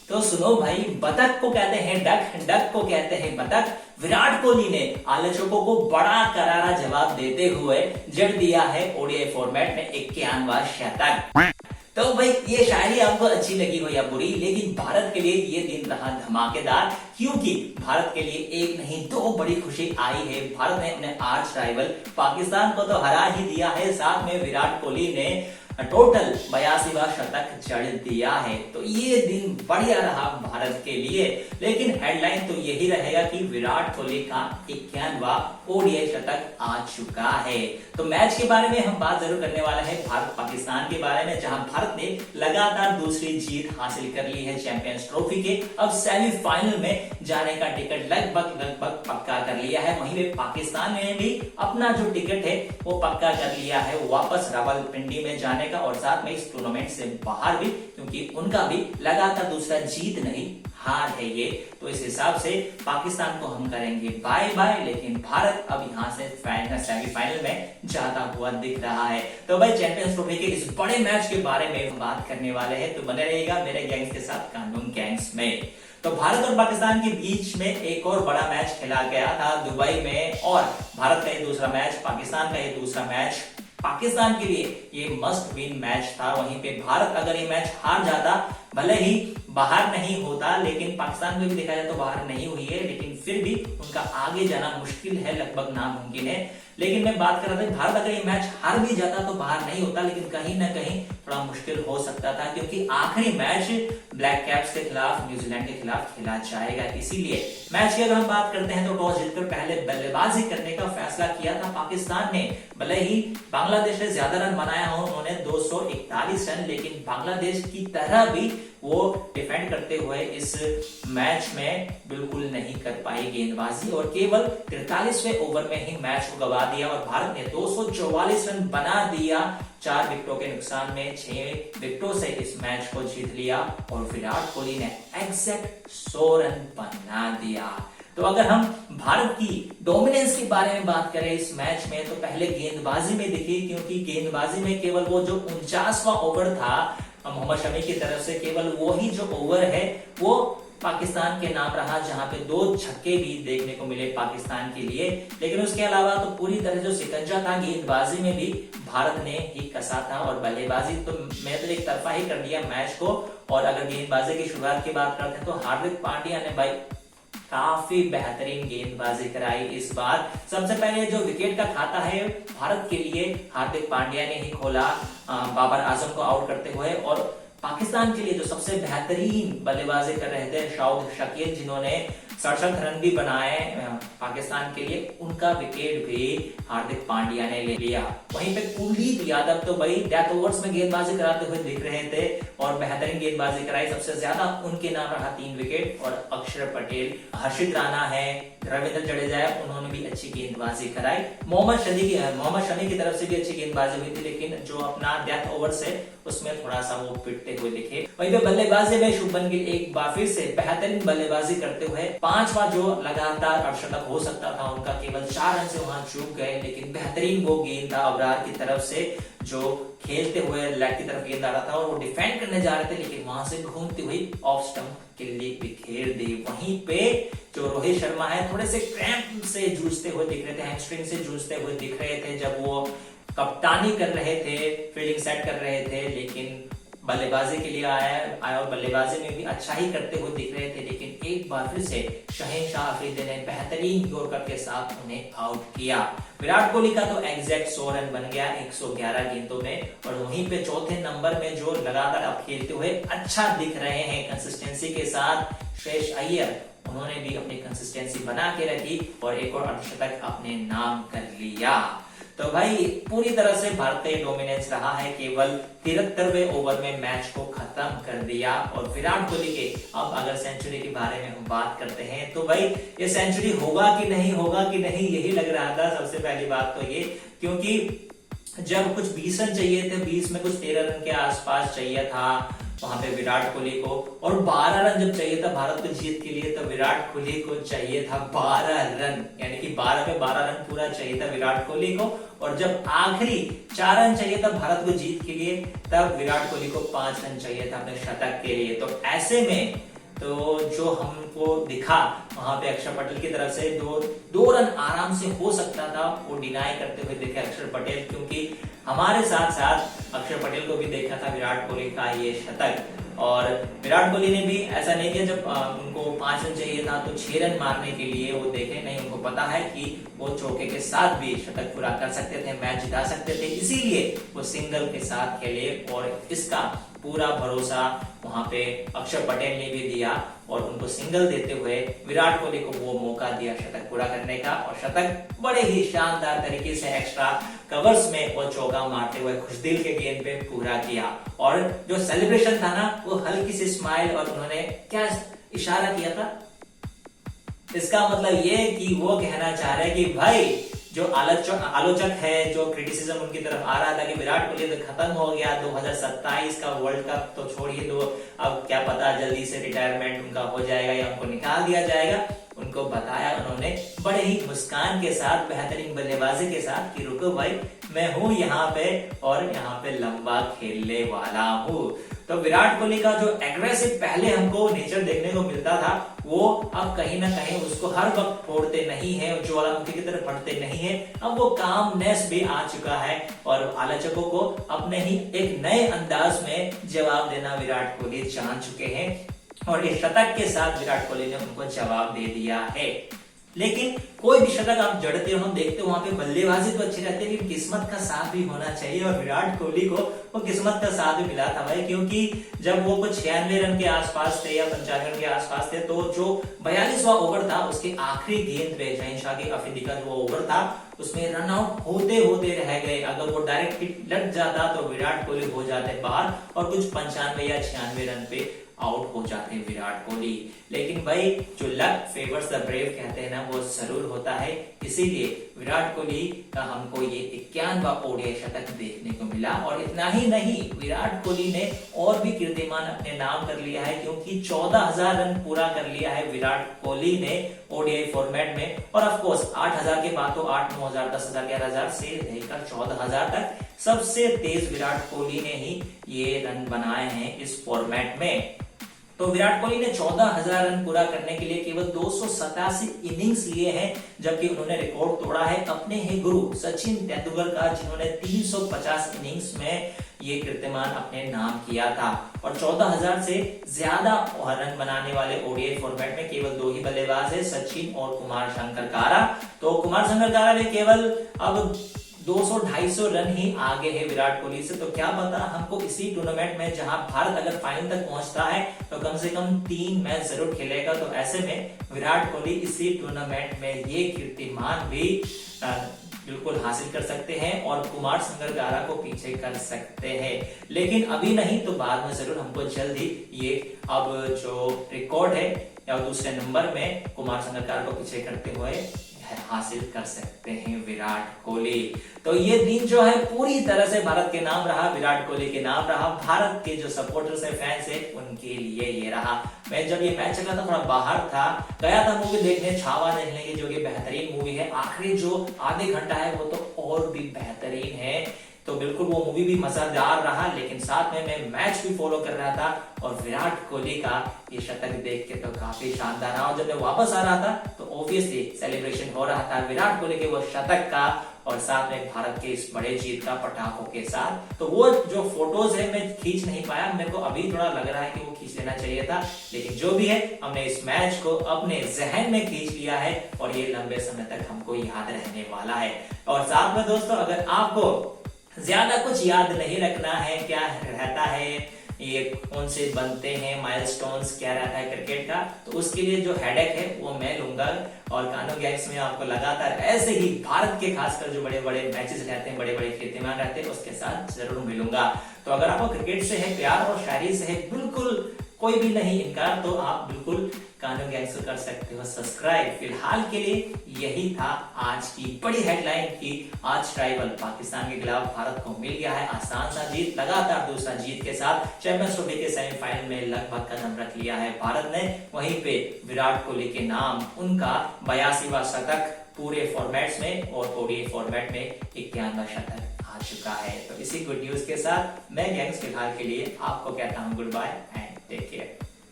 तो सुनो भाई, बतख को कहते हैं डक, डक को कहते हैं बतख। विराट कोहली ने आलोचकों को बड़ा करारा जवाब देते हुए जड़ दिया है ओडीआई फॉर्मेट में 51वां शतक। तो भाई ये शायरी आपको अच्छी लगी हो या बुरी, लेकिन भारत के लिए ये दिन रहा धमाकेदार, क्योंकि भारत के लिए एक नहीं दो बड़ी खुशी आई है। भारत ने अपने आर्च राइवल पाकिस्तान को तो हरा ही दिया है, साथ में विराट कोहली ने टोटल 82वां शतक जड़ दिया है। तो ये दिन बढ़िया रहा भारत के लिए, लेकिन हेडलाइन तो यही रहेगा कि विराट कोहली का 51वां ओडीआई शतक आ चुका है। तो मैच के बारे में हम बात जरूर करने वाले हैं, भारत पाकिस्तान के बारे में, जहां भारत ने लगातार दूसरी जीत हासिल कर ली है चैंपियंस ट्रॉफी के। अब सेमीफाइनल में जाने का टिकट लगभग पक्का कर लिया है। वहीं पे पाकिस्तान ने भी अपना जो टिकट है वो पक्का कर लिया है वापस रावलपिंडी में जाने का, और साथ में इस टूर्नामेंट से बाहर भी, क्योंकि उनका भी लगातार दूसरा जीत नहीं हार है ये। तो इस हिसाब से पाकिस्तान को हम करेंगे बाय बाय, लेकिन भारत अब यहां से सेमीफाइनल में जाता हुआ दिख रहा है। तो भाई चैंपियंस ट्रॉफी के इस बड़े मैच के बारे में हम बात करने वाले हैं, तो बने रहेगा मेरे गैंग्स के साथ, कानून गैंग्स में। तो भारत और पाकिस्तान के बीच में एक और बड़ा मैच खेला गया था दुबई में, और भारत का ये दूसरा मैच, पाकिस्तान का ये दूसरा मैच। पाकिस्तान के लिए ये मस्ट विन मैच था। वहीं पे भारत अगर ये मैच हार जाता, भले ही बाहर नहीं होता, लेकिन पाकिस्तान में भी देखा जाए तो बाहर नहीं हुई है, लेकिन फिर भी उनका आगे जाना मुश्किल है, लगभग नामुमकिन है। लेकिन मैं बात कर रहा था, भारत अगर ये मैच हार भी जाता तो बाहर नहीं होता, लेकिन कहीं ना कहीं थोड़ा मुश्किल हो सकता था, क्योंकि आखिरी मैच ब्लैक कैप्स के खिलाफ, न्यूजीलैंड के खिलाफ खेला जाएगा। इसीलिए मैच की अगर हम बात करते हैं तो टॉस जीतकर पहले बल्लेबाजी करने का फैसला किया था पाकिस्तान ने। भले ही बांग्लादेश ने ज्यादा रन बनाया हो, उन्होंने 241 रन, लेकिन बांग्लादेश की तरह भी वो डिफेंड करते हुए इस मैच में बिल्कुल नहीं कर पाई गेंदबाजी, और केवल 43वें ओवर में ही मैच को गवा दिया, और भारत ने 244 रन बना दिया। 4 विकेटों के नुकसान में 6 विकेटों से इस मैच को जीत लिया, और विराट कोहली ने एग्जैक्ट 100 रन बना दिया। तो अगर हम भारत की डोमिनेंस के बारे में बात करें इस मैच में, तो पहले गेंदबाजी में देखिए, क्योंकि गेंदबाजी में केवल वो जो 49वां ओवर था मोहम्मद शमी की तरफ से, केवल वो ही जो ओवर है वो पाकिस्तान के नाम रहा, जहां पे 2 छक्के भी देखने को मिले पाकिस्तान के लिए। लेकिन उसके अलावा तो पूरी तरह जो सिकंजा था गेंदबाजी में भी भारत ने ही कसा था, और बल्लेबाजी तो मैं तो एक तरफा ही कर दिया मैच को। और अगर गेंदबाजी की शुरुआत की बात करते हैं तो हार्दिक पांड्या ने भाई काफी बेहतरीन गेंदबाजी कराई इस बार। सबसे पहले जो विकेट का खाता है भारत के लिए हार्दिक पांड्या ने ही खोला, बाबर आजम को आउट करते हुए। और पाकिस्तान के लिए जो सबसे बेहतरीन बल्लेबाजी कर रहे थे शाहिद शकील, जिन्होंने 67 रन भी बनाए पाकिस्तान के लिए, उनका विकेट भी हार्दिक पांड्या ने ले लिया। वहीं पे कुलदीप यादव तो भाई डेथ ओवर्स में गेंदबाजी कराते हुए दिख रहे थे, और बेहतरीन गेंदबाजी कराई। सबसे ज्यादा उनके नाम रहा 3 विकेट, और अक्षर पटेल, हर्षित राणा है, रविंद्र जडेजा है, उन्होंने भी अच्छी गेंदबाजी कराई। मोहम्मद शमी की तरफ से भी अच्छी गेंदबाजी हुई थी, लेकिन जो अपना डेथ ओवर्स है उसमें थोड़ा सा वो पिटते हुए दिखे। वहीं पे बल्लेबाजी में शुभमन गिल एक बार फिर से बेहतरीन बल्लेबाजी करते हुए 5वां जो लगातार अर्धशतक हो सकता था उनका, केवल 4 रन से वहां चूक गए। लेकिन बेहतरीन वो गेंद था अबरार की तरफ से, जो खेलते हुए लेग की तरफ गेंद आ रहा था, और वो डिफेंड करने जा रहे थे, लेकिन वहां से घूमती हुई ऑफ स्टंप के लिए बिखेर दी। वहीं पे जो रोहित शर्मा है थोड़े से क्रैम्प से जूझते हुए दिख रहे थे, हैमस्ट्रिंग से जूझते हुए दिख रहे थे जब वो कप्तानी कर रहे थे, फील्डिंग सेट कर रहे थे, लेकिन बल्लेबाजी के लिए आया और बल्लेबाजी में भी अच्छा ही करते हुए दिख रहे थे। लेकिन एक बार फिर से शहनशाह अफरीदी ने बेहतरीन यॉर्कर के साथ उन्हें आउट किया। विराट कोहली का तो एग्जैक्ट 100 रन बन गया 111 गेंदों में, और वहीं पे चौथे नंबर में जो लगातार अब खेलते हुए अच्छा दिख रहे हैं कंसिस्टेंसी के साथ, श्रेयस अय्यर, उन्होंने भी अपनी कंसिस्टेंसी बना के रखी और एक और अर्धशतक अपने नाम कर लिया। तो भाई पूरी तरह से भारत का डोमिनेंस रहा है, केवल 73वें ओवर में मैच को खत्म कर दिया। और विराट कोहली के अब अगर सेंचुरी के बारे में हम बात करते हैं, तो भाई ये सेंचुरी होगा कि नहीं यही लग रहा था सबसे पहली बात तो ये, क्योंकि जब कुछ 20 रन चाहिए थे, 20 में कुछ 13 रन के आसपास चाहिए था वहां पे विराट कोहली को, और 12 रन जब चाहिए था भारत को जीत के लिए, तो विराट कोहली को चाहिए था 12 रन, यानी कि 12 पे 12 रन पूरा चाहिए था विराट कोहली को। और जब आखिरी 4 रन चाहिए था भारत को जीत के लिए, तब विराट कोहली को 5 रन चाहिए था अपने शतक के लिए। तो ऐसे में तो जो हमको दिखा वहां पे अक्षर पटेल की तरफ से दो रन आराम से हो सकता था, वो डिनाई करते हुए दिखे अक्षर पटेल, क्योंकि हमारे साथ साथ अक्षर पटेल को भी देखा था विराट कोहली का ये शतक। और विराट कोहली ने भी ऐसा नहीं किया, जब उनको 5 रन चाहिए था तो 6 रन मारने के लिए वो देखे नहीं, उनको पता है कि वो चौके के साथ भी शतक पूरा कर सकते थे, मैच जिता सकते थे, इसीलिए वो सिंगल के साथ खेले। और इसका पूरा भरोसा वहां पे अक्षर पटेल ने भी दिया और उनको सिंगल देते हुए विराट कोहली को वो मौका दिया शतक पूरा करने का। और शतक बड़े ही शानदार तरीके से एक्स्ट्रा कवर्स में वो चौका मारते हुए खुशदिल के गेंद पे पूरा किया। और जो सेलिब्रेशन था ना, वो हल्की सी स्माइल, और उन्होंने क्या इशारा किया था, इसका मतलब ये कि वो कहना चाह रहे कि भाई जो आलोचक है, जो क्रिटिसिज्म उनकी तरफ आ रहा था कि विराट कोहली तो खत्म हो गया, 2027 का वर्ल्ड कप तो छोड़िए दो, अब क्या पता जल्दी से रिटायरमेंट उनका हो जाएगा या उनको निकाल दिया जाएगा, उनको बताया उन्होंने बड़े ही मुस्कान के साथ, बेहतरीन बल्लेबाजी के साथ कि रुको भाई, मैं हूं यहाँ पे और यहाँ पे लंबा खेलने वाला हूं। तो विराट कोहली का जो एग्रेसिव पहले हमको नेचर देखने को मिलता था, वो अब कहीं ना कहीं उसको हर वक्त फोड़ते नहीं है, ज्वालामुखी की तरह फटते नहीं है, अब वो कामनेस भी आ चुका है और आलोचकों को अपने ही एक नए अंदाज में जवाब देना विराट कोहली जान चुके हैं। और इस शतक के साथ विराट कोहली ने उनको जवाब दे दिया है। लेकिन कोई भी शतक आप जड़ते हो, हम देखते हो वहां पे बल्लेबाजी तो अच्छी रहती है, लेकिन किस्मत का साथ भी होना चाहिए, और विराट कोहली को वो किस्मत का साथ भी मिला था भाई, क्योंकि जब वो कुछ 96 रन के आसपास थे या 95 रन के आसपास थे, तो जो 42वां ओवर था उसके आखिरी गेंद पे शहनशाह के अफरीदी का जो ओवर था उसमें रन आउट होते होते रह गए। अगर वो डायरेक्ट हिट लग जाता तो विराट कोहली हो जाते बाहर और कुछ 95 या 96 रन पे आउट हो जाते विराट कोहली। लेकिन भाई जो लक फेवर्स द ब्रेव कहते हैं ना, वो जरूर होता है, इसीलिए विराट कोहली का हमको ये 51वां ओडीआई शतक देखने को मिला। और इतना ही नहीं, विराट कोहली ने और भी कीर्तिमान अपने नाम कर लिया है, क्योंकि 14,000 रन पूरा कर लिया है विराट कोहली ने ओडीआई फॉर्मेट में। और ऑफ कोर्स 8,000 के बाद तो 8, 9,000, 10,000, 11,000 से लेकर 14,000 तक सबसे तेज विराट कोहली ने ही ये रन बनाए हैं इस फॉर्मेट में। तो विराट कोहली ने 14,000 रन पूरा करने के लिए केवल 287 इनिंग्स लिए हैं, जबकि उन्होंने रिकॉर्ड तोड़ा है अपने ही गुरु सचिन तेंदुलकर का, जिन्होंने 350 इनिंग्स में ये कीर्तिमान अपने नाम किया था। और 14,000 से ज्यादा रन बनाने वाले ओडीआई फॉर्मेट में केवल 2 ही बल्लेबाज है, सचिन और कुमार संगकारा। तो कुमार संगकारा भी केवल अब 200-250 रन ही आगे है विराट कोहली से। तो क्या पता हमको इसी टूर्नामेंट में, जहां भारत अगर फाइनल तक पहुंचता है तो कम से कम 3 मैच जरूर खेलेगा। तो ऐसे में विराट कोहली इसी टूर्नामेंट में ये कीर्तिमान भी बिल्कुल हासिल कर सकते हैं और कुमार संगकारा को पीछे कर सकते हैं। लेकिन अभी नहीं तो बाद में जरूर हमको जल्द ही ये अब जो रिकॉर्ड है या दूसरे नंबर में कुमार संगकारा को पीछे करते हुए हासिल कर सकते हैं विराट कोहली। तो ये दिन जो है पूरी तरह से भारत के नाम रहा, विराट कोहली के नाम रहा, भारत के जो सपोर्टर्स है, फैंस है, उनके लिए ये रहा। मैं जब ये मैच चल रहा था थोड़ा बाहर था, गया था मूवी देखने, छावा देखने की, जो कि बेहतरीन मूवी है। आखिरी जो आधे घंटा है वो तो और भी बेहतरीन है। तो बिल्कुल वो मूवी भी मजेदार रहा, लेकिन साथ में मैं मैच भी फॉलो कर रहा था और विराट कोहली का ये शतक देख के तो काफी शानदार रहा। और जब मैं वापस आ रहा था तो ऑब्वियसली सेलिब्रेशन हो रहा था विराट कोहली के वो शतक का और साथ में भारत के इस बड़े जीत का पटाखों के साथ। तो वो जो फोटोज है मैं खींच नहीं पाया, मेरे को अभी थोड़ा लग रहा है कि वो खींच लेना चाहिए था, लेकिन जो भी है हमने इस मैच को अपने जहन में खींच लिया है और ये लंबे समय तक हमको याद रहने वाला है। और साथ में दोस्तों, अगर आपको ज्यादा कुछ याद नहीं रखना है, क्या रहता है, ये कौन से बनते हैं माइलस्टोन्स, क्या रहता है क्रिकेट का, तो उसके लिए जो हेडेक है वो मैं लूंगा। और कानो गैंग्स में आपको लगातार ऐसे ही भारत के खासकर जो बड़े बड़े मैचेस रहते हैं, बड़े बड़े कीर्तिमान रहते हैं, उसके साथ जरूर मिलूंगा। तो अगर आपको क्रिकेट से है प्यार और शायरी से है बिल्कुल कोई भी नहीं इनकार, तो आप बिल्कुल कानो गैंग्स को कर सकते हो सब्सक्राइब। फिलहाल के लिए यही था आज की बड़ी हेडलाइन की आज ट्राइबल पाकिस्तान के खिलाफ भारत को मिल गया है आसान सा जीत, लगातार दूसरा जीत के साथ चैंपियंस ट्रॉफी के सेमीफाइनल में लगभग कदम रख लिया है भारत ने। वहीं पे विराट कोहली के नाम उनका 82वां शतक पूरे फॉर्मेट्स में और ओडीआई फॉर्मेट में 51वां शतक आ चुका है। तो इसी गुड न्यूज के साथ मैं गैंग्स फिलहाल के लिए आपको कहता हूँ good bye and take care.